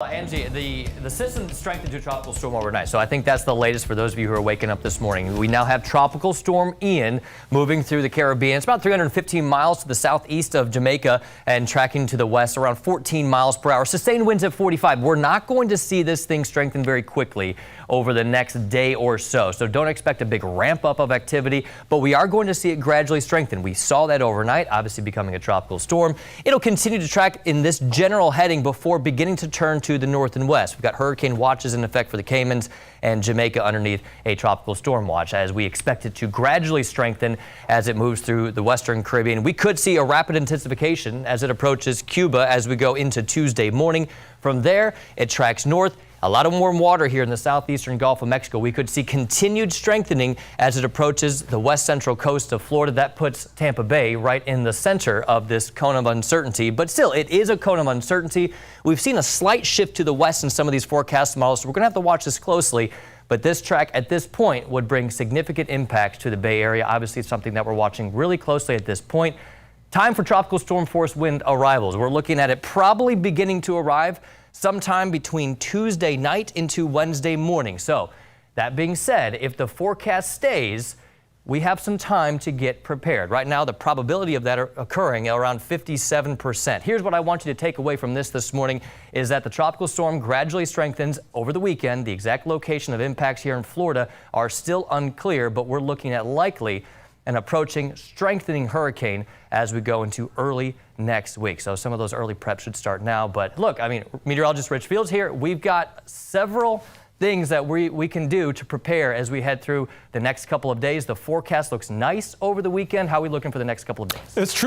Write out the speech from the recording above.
Angie, the system strengthened to tropical storm overnight, so I think that's the latest for those of you who are waking up this morning. We now have Tropical Storm Ian moving through the Caribbean. It's about 315 miles to the southeast of Jamaica and tracking to the west around 14 miles per hour. Sustained winds at 45. We're not going to see this thing strengthen very quickly over the next day or so don't expect a big ramp up of activity, but we are going to see it gradually strengthen. We saw that overnight, obviously becoming a tropical storm. It'll continue to track in this general heading before beginning to turn to the north and west. We've got hurricane watches in effect for the Caymans and Jamaica underneath a tropical storm watch, as we expect it to gradually strengthen as it moves through the western Caribbean. We could see a rapid intensification as it approaches Cuba as we go into Tuesday morning. From there, it tracks north. A lot of warm water here in the southeastern Gulf of Mexico. We could see continued strengthening as it approaches the west central coast of Florida. That puts Tampa Bay right in the center of this cone of uncertainty. But still, it is a cone of uncertainty. We've seen a slight shift to the west in some of these forecast models, so we're going to have to watch this closely. But this track at this point would bring significant impacts to the Bay Area. Obviously, it's something that we're watching really closely at this point. Time for tropical storm force wind arrivals. We're looking at it probably beginning to arrive sometime between Tuesday night into Wednesday morning. So that being said, if the forecast stays, we have some time to get prepared. Right now, the probability of that occurring around 57%. Here's what I want you to take away from this morning is that the tropical storm gradually strengthens over the weekend. The exact location of impacts here in Florida are still unclear, but we're looking at likely an approaching strengthening hurricane as we go into early next week. So some of those early preps should start now. But look, I mean, meteorologist Rich Fields here. We've got several things that we can do to prepare as we head through the next couple of days. The forecast looks nice over the weekend. How are we looking for the next couple of days? It's true.